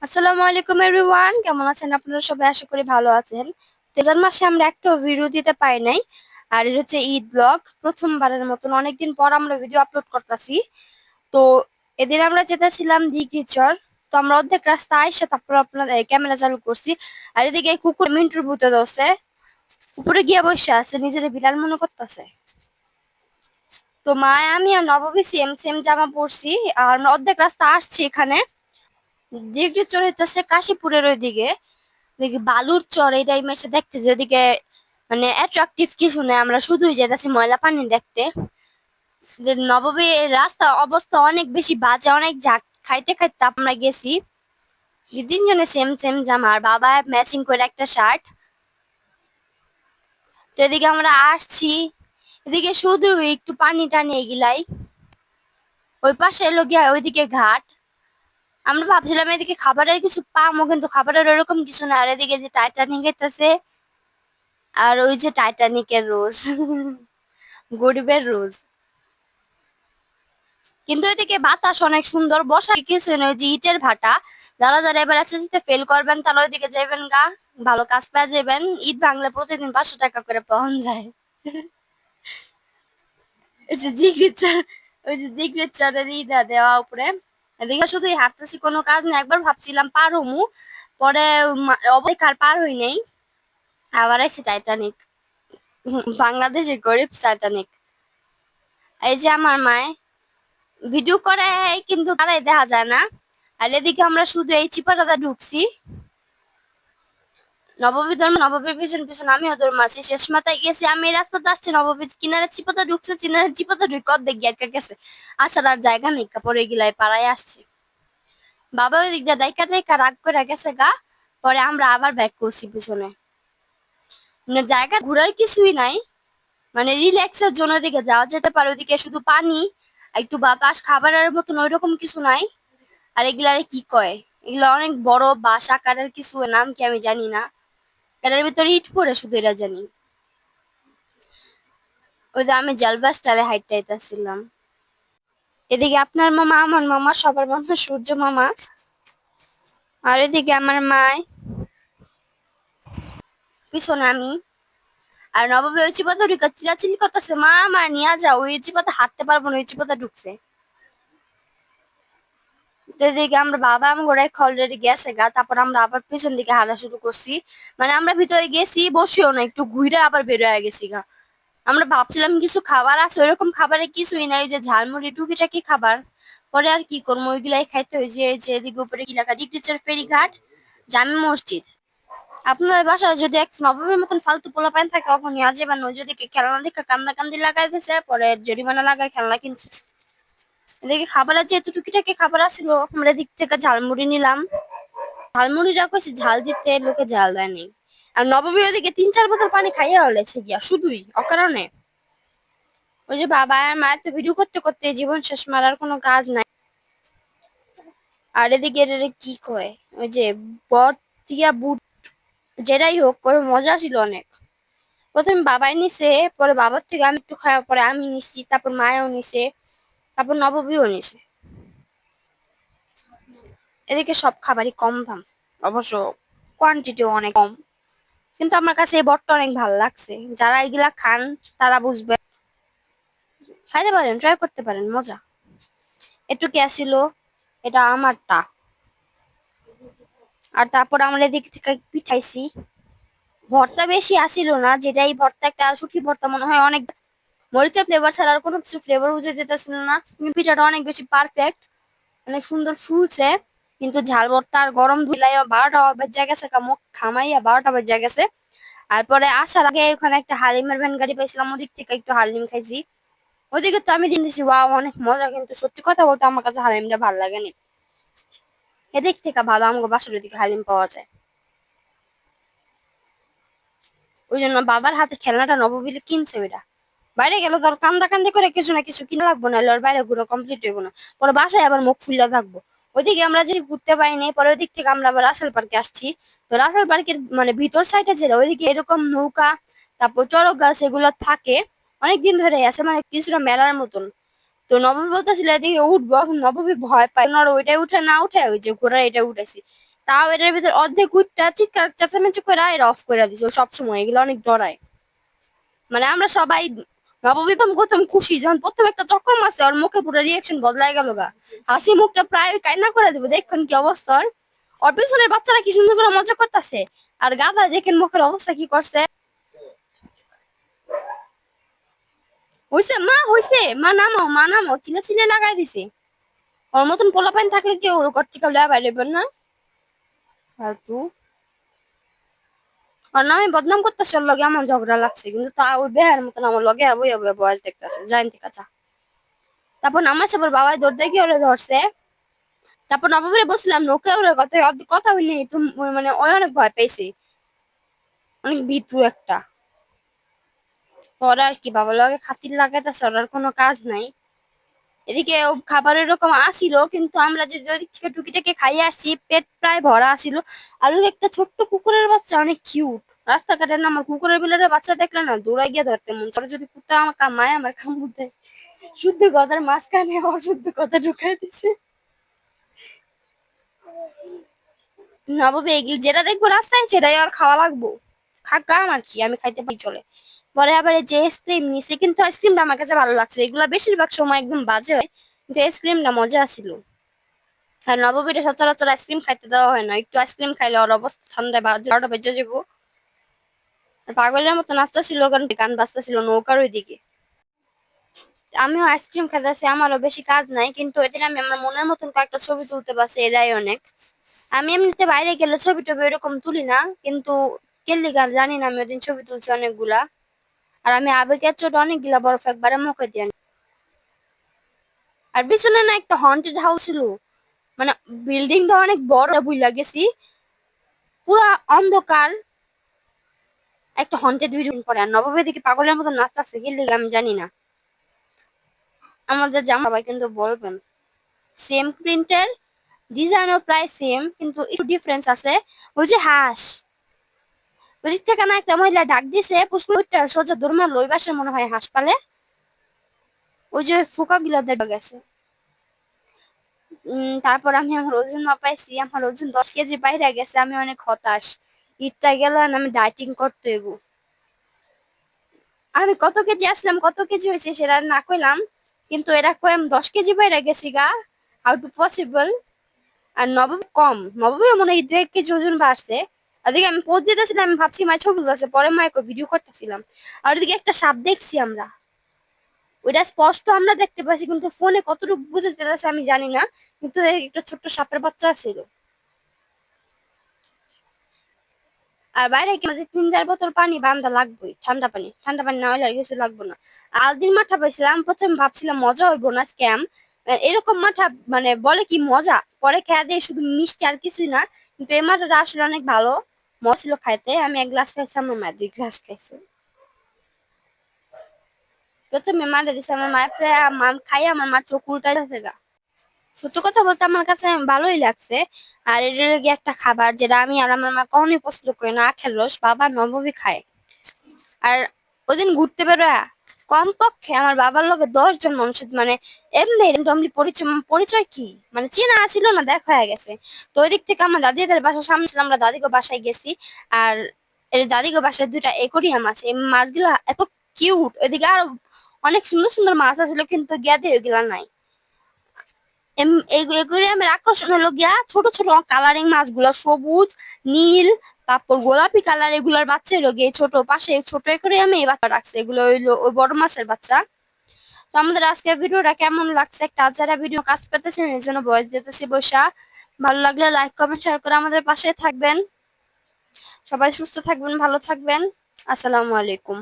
আসসালামু আলাইকুম এভরিওয়ান, কেমন আছেন আপনারা সবাই? আশা করি ভালো আছেন। রমজান মাসে আমরা একটা ভিডিও দিতে পারি নাই, আর এটা হচ্ছে ঈদ ব্লগ। প্রথমবারের মতন অনেকদিন পর আমরা ভিডিও আপলোড করতেছি। তো এদিন আমরা যেতেছিলাম দিঘিচর। তো আমরা অর্ধেক রাস্তা আইসা তারপর আপনার ক্যামেরা চালু করছি। আর এদিকে এই কুকুর মিন্টুর ভূতে দোষে উপরে গিয়ে বসে আছে, নিজের বিড়াল মনে করতেছে। তো মা আমি আর নববী সেম সেম জামা পরছি, আর আমরা অর্ধেক রাস্তা আসছি। এখানে দিঘিচর হইতেছে কাশীপুরের ওইদিকে, দেখি বালুর চর এই টাইমে এসে দেখতে যে ওদিকে মানে অ্যাট্রাকটিভ কিছু নেই, আমরা শুধুই যেতেছি ময়লা পানি দেখতে। নববীর রাস্তা অবস্থা অনেক বেশি বাজে, অনেক ঝাঁক খাইতে খাইতে আমরা গেছি। তিনজনে সেম সেম জামা, আর বাবা ম্যাচিং করে একটা শার্ট। তো এদিকে আমরা আসছি, এদিকে শুধু একটু পানি টানি এগুলাই। ওই পাশে এলো গিয়া ওইদিকে ঘাট। আমরা ভাবছিলাম এদিকে খাবারের কিছু পামো, কিন্তু খাবারের ওরকম কিছু না। আর এদিকে যে টাইটানিক গেতেছে, আর ওই যে টাইটানিকের রোজ গরিবের রোজ। কিন্তু এদিকে বাতাস অনেক সুন্দর, বসা কিছু নয়, যে ইটের ভাটা। যারা যারা এবার এসএসসিতে ফেল করবেন তারা ওইদিকে যাবেন গা, ভালো কাজ পেয়ে যাবেন। ইট ভাঙলে প্রতিদিন 500 টাকা করে পাওয়া যায়। ওই যে ডিগ্রির চর, ওই যে ডিগ্রির চরের ইটা দেওয়া উপরে। এদিকে শুধুই হাঁটতেছি, কোনো কাজ না। একবার ভাবছিলাম পার হমু, পরে অবৈকার পার হই নাই। আবার আইসি টাইটানিক, বাংলাদেশের গরিব টাইটানিক। এই যে আমার মায় ভিডিও করে, কিন্তু তারাই দেখা যায় না। আর এদিকে আমরা শুধু এই চিপাটাতে ঢুকছি নববীর পিছন পিছন আমিও দৌড় মারছি। শেষ মাথায় গেছি আমি, এই রাস্তাতে আসছি, নববীর কিনারে চিপাতা ঢুকছে, চিনারে চিপাতা ঢুকে অর্ধেক গিয়ে গেছে। আসার আর জায়গা নেই, পরে গিলাই পাড়ায় আসছে। বাবা ওই দিক দিয়ে ডাইকা ডাইকা রাগ করে গেছে গা। পরে আমরা আবার ব্যাক করছি পিছনে। মানে জায়গা ঘুরার কিছুই নাই, মানে রিল্যাক্সের জন্য ওদিকে যাওয়া যেতে পারে। ওদিকে শুধু পানি, একটু বাতাস, খাবারের মতন ওইরকম কিছু নাই। আর এগুলারে কি কয়, এগুলা অনেক বড় বাস আকারের কিছু, নাম কি আমি জানি না। এটার ভিতরে ইট পড়ে শুধু এরা জানি। ওই যে আমি জালবা স্টাইলে হাইটটা আইতাছিলাম। এদিকে আপনার মামা, আমার মামা, সবার মামা সূর্য মামা। আর এদিকে আমার মায়, পিছনে আমি। আর নবাবে ওই চিপাতা ঢুকা চিলাচিলি করতেছে, মা আমার নিয়ে যাও, ওই চিপাতা হাঁটতে পারবো না, ওই চিপাতা ঢুকছে। এদিকে আমরা বাবা আমার অলরেডি গেছে গা, তারপর আমরা আবার পিছন দিকে হাঁটা শুরু করছি। মানে আমরা ভিতরে গেছি, বসেও না, একটু ঘুরে আবার বের হয়ে গেছি গা। আমরা ভাবছিলাম কিছু খাবার আছে, ওইরকম খাবারে কিছুই নাই, ওই যে ঝালমুড়ি টুকিটাকি খাবার। পরে আর কি করবো, ওইগুলাই খাইতে হয়েছে। এই যে এদিকে উপরে কি লেখা, ডিগ্রিচর ফেরিঘাট, জামে মসজিদ। আপনার বাসায় যদি এক নবমের মতন ফালতু পোলা পাইন থাকে, কখন নিয়ে যাবেন। ওই যদি খেলনা দেখে কান্দা কান্দি লাগাই দিয়েছে, পরে জরিমানা লাগায় খেলনা কিনছে। এদিকে খাবারের যেহেতু টুকিটাকি খাবার আসলো, আমরা দিক থেকে ঝালমুড়ি নিলাম। ঝালমুড়িটা কইছি ঝাল দিতে, লোকে ঝাল দেয়নি। আর নবমী ওদিকে 3-4 বোতল পানি খাইয়া হলেছে গিয়া, শুধুই অকারণে। ওই যে বাবা আর মায়ের তো ভিডিও করতে করতে জীবন শেষ, মারার কোনো কাজ নাই। আর এদিকে এটারে কি কয়, ওই যে বট দিয়া বুট, যেটাই হোক, করে মজা ছিল অনেক। প্রথমে বাবাই নিছে, পরে বাবার থেকে আমি একটু খাওয়া, পরে আমি নিছি, তারপর মায়াও নিছে, তারপর নববীও নিছে। এদিকে সব খাবারই কম দাম, অবশ্য কোয়ান্টিটিও অনেক কম। কিন্তু আমার কাছে এই বটটা অনেক ভালো লাগছে। যারা এগুলা খান তারা বুঝবে, খাইতে পারেন, ট্রাই করতে পারেন, মজা। একটু কি আসিল, এটা আমারটা। আর তারপর আমরা এদিক থেকে পিঠাইছি। ভর্তা বেশি আসিল না, যেটাই ভর্তা, একটা শুটকি ভর্তা মনে হয় অনেক মরিচের ফ্লেভার ছাড়া আর কোনো কিছু ফ্লেভার বুঝে যেতেছিল না। পিঠাটা অনেক বেশি পারফেক্ট, অনেক সুন্দর ফুলছে। কিন্তু ঝাল ভর্তা আর গরম ধুলাই 12টা বেজে গেছে, মুখ খামাইয়া 12টা বেজে গেছে। আর পরে আসার আগে ওখানে একটা হালিমের ভ্যান গাড়ি পাইছিলাম, ওদিক থেকে একটু হালিম খাইছি। ওদিকে তো আমি দিন দিছি, ওয়াও অনেক মজা। কিন্তু সত্যি কথা বলতে আমার কাছে হালিমটা ভালো লাগেনি। এদিক থেকে ভালো আমাকে বাসার ওদিকে হালিম পাওয়া যায়। ওই জন্য বাবার হাতে খেলনাটা নববিলে কিনছে। ওইটা বাইরে গেলে ধর কান্দা কান্দি করে কিছু না কিছু কিনা লাগবো, না ওর বাইরে ঘুরে কমপ্লিট হইব না। পরে বাসায় আবার মুখ ফুল্লা থাকবো। ওইদিকে আমরা যদি ঘুরতে পারিনি, পরে ওইদিক থেকে আমরা আবার রাসেল পার্কে আসছি। তো রাসেল পার্কের মানে ভিতর সাইডে যেটা, ওইদিকে এরকম নৌকা, তারপর চড়ক গাছ এগুলো থাকে, অনেকদিন ধরে আছে, মানে কিছুটা মেলার মতন। তো নবমী বলতেছিল এদিকে উঠবো, এখন নবমী ভয় পায় না, ওইটাই উঠে না উঠে ওই যে ঘোড়া এটা উঠেছি। তাও এটার ভিতর অর্ধেক উঠটা চিৎকার চেঁচামেচি করে এরা অফ করে দিছে সবসময়, এগুলো অনেক ডরায়। মানে আমরা সবাই নববিধম গৌতম খুশি যখন প্রথম একটা চক্কর মারছে, ওর মুখে পুরো রিয়াকশন বদলাই গেল গা, হাসি মুখটা প্রায় কান্না করে দেবো। দেখুন কি অবস্থা ওর পিছনের বাচ্চারা কি সুন্দর করে মজা করতেছে, আর গাধা দেখেন মুখের অবস্থা কি করছে। হইছে মা, হইছে মা, নামো মা, নামো, চিলে চিলে লাগাই দিছে। ওর মতন পোলাপাইন থাকলে কি ওর ঘর থেকে বাইরে না ফালতু। আর না আমি বদনাম করতেছি, ওর লগে আমার ঝগড়া লাগছে, কিন্তু তা ওই বেহার মতন আমার লগে বই বয়স দেখতেছে জানতে কাছা। তারপর নামাজ আবার বাবাই দৌড়তে গিয়ে ওরে ধরছে। তারপর নবমীরে বলছিলাম নোকে ওরে কথা কথা হইনি তুমি, মানে ওই অনেক ভয় পেয়েছি, অনেক ভীতু একটা। ওরা আর কি বাবা লগে খাতির লাগাইতেছে, ওর আর কোনো কাজ নাই। এদিকে খাবার এরকম আসিল, কিন্তু আমরা যে ওদিক থেকে টুকিটাকে খাইয়ে আসছি, পেট প্রায় ভরা আসিল। আর ওই একটা ছোট্ট কুকুরের বাচ্চা অনেক কিউট, রাস্তাঘাটে না আমার কুকুরের বিলের বাচ্চা দেখলে না দৌড়াই গিয়ে ধরতে মন চায়। যদি কুত্তা আমার কামায় আমার কামড় দেয়, শুদ্ধ কথার মাঝখানে অশুদ্ধ কথা ঢুকাই দিছে। নবমী এগুলি যেটা দেখবো রাস্তায় সেটাই আর খাওয়া লাগবো, খাকা আমার কি, আমি খাইতে পারি চলে। পরে আবার যে আইসক্রিম নিছে, কিন্তু আইসক্রিমটা আমার কাছে ভালো লাগছে, এগুলা বেশিরভাগ সময় একদম বাজে হয়, কিন্তু আইসক্রিমটা মজা ছিল। আর নবমীরে সচরাচর আইসক্রিম খাইতে দেওয়া হয় না, একটু আইসক্রিম খাইলে ওর অবস্থা ঠান্ডায় 12টা বেজে যাবো। আর পাগলের মতো নাচটা ছিল, কারণ গান বাজতা ছিল নৌকার ওইদিকে। আমিও আইসক্রিম খাইতেছি, আমারও বেশি কাজ নাই, কিন্তু এদিন আমি আমার মনের মতন কয়েকটা ছবি তুলতে পারছি, এরাই অনেক। আমি এমনিতে বাইরে গেলে ছবি টবি এরকম তুলি না, কিন্তু কেল্লি গান জানি না, আমি ওদিন ছবি তুলছি অনেকগুলা। আর আমি আবেগের চোট অনেকগুলা বরফ একবারে মুখে দিয়ে। আর পিছনে না একটা হন্টেড হাউস ছিল, মানে বিল্ডিংটা অনেক বড়, বুঝলা গেছি পুরা অন্ধকার একটা হন্টেড বিল্ডিং পরে। আর নবমী দিকে পাগলের মতো নাচতেছে, কেল্লি আমি জানি না। আমাদের জামা সবাই কিন্তু বলবেন সেম প্রিন্টের, ডিজাইনও প্রায় সেম, কিন্তু একটু ডিফারেন্স আছে। ওই যে হাঁস, ওদিক থেকে না একটা মহিলা ডাক দিছে, পুষ্কুরটা সোজা দৌড় মারলো, ওই বাসায় মনে হয় হাঁস পালে। ওই যে ফুকা গুলা দেখা গেছে। তারপর আমি আমার ওজন মাপাইছি, আমার ওজন 10 কেজি বাইরে গেছে, আমি অনেক হতাশ। ঈদটা গেল, আমি ডায়েটিং করতে হইব। আমি কত কেজি আসলাম, কত কেজি হয়েছে সেটা না কইলাম, কিন্তু এরা কই আমি 10 কেজি বাইরে গেছি গা, হাউ টু পসিবল। আর নবমী কম, নবমী মনে হয় 2 কেজি ওজন বাড়ছে। আর দিকে আমি পোস্ট দিতেছিলাম, আমি ভাবছি মায়ের ছবি তুলতেছে, পরে মায়ের ভিডিও করতেছিলাম। আর ওদিকে একটা সাপ দেখছি আমরা, ওইটা স্পষ্ট আমরা দেখতে পাচ্ছি, কিন্তু ফোনে কতটুকু বুঝে যেতেছে আমি জানি না, কিন্তু একটা ছোট্ট সাপের বাচ্চা ছিল। আর বাইরে কি আমাদের 3-4 বোতল পানি বান্ধা লাগবেই, ঠান্ডা পানি, ঠান্ডা পানি না হলে আর কিছু লাগবে না। আলদির মাঠা পাইছিলাম, প্রথমে ভাবছিলাম মজা হইব না, স্ক্যাম এরকম মাঠা, মানে বলে কি মজা, পরে খেয়া দিয়ে শুধু মিষ্টি আর কিছুই না। কিন্তু এই মাথাটা আসলে অনেক ভালো, মজা ছিল খাইতে। আমি 1 গ্লাস খাইছি, আমার মা 2 গ্লাস খাইছে। প্রথমে মারে দিছে, আমার মায়ের প্রায় খাই আমার মার চোখ উল্টাই যাচ্ছে গা। সত্য কথা বলতে আমার কাছে ভালোই লাগছে। আর এর লগে একটা খাবার যেটা আমি আর আমার মা কখনোই পছন্দ করি না, আখের রস, বাবা নবমী খায়। আর ওদিন ঘুরতে বেরোয় কমপক্ষে আমার বাবার লগে 10 জন মানুষের, মানে এমনি র্যান্ডমলি পরিচয়, পরিচয় কি মানে চেনা ছিল না, দেখা হয়ে গেছে। তো ওই দিক থেকে আমার দাদিদের বাসার সামনে ছিল, আমরা দাদিগো বাসায় গেছি। আর এর দাদিগো বাসায় 2টা অ্যাকোয়ারিয়াম আছে, এই মাছগুলা এত কিউট। ওইদিকে আরো অনেক সুন্দর সুন্দর মাছ আছিল, কিন্তু গিয়াতে ওইগুলা নাই। একুয়ারিয়ামের আকর্ষণ হলো গিয়া ছোট ছোট কালারিং মাছগুলা, সবুজ, নীল, তারপর গোলাপি কালার, এগুলার বাচ্চা হলো গিয়ে ছোট, পাশে ছোট একুয়ারিয়ামে এই বাচ্চা রাখছে, এগুলো হইলো ওই বড় মাছের বাচ্চা। তো আমাদের আজকের ভিডিওটা কেমন লাগছে, একটা যারা ভিডিও কাজ পেতেছেন এর জন্য ভয়েস দিতেছি বসা। ভালো লাগলে লাইক কমেন্ট শেয়ার করে আমাদের পাশে থাকবেন। সবাই সুস্থ থাকবেন, ভালো থাকবেন। আসসালামু আলাইকুম।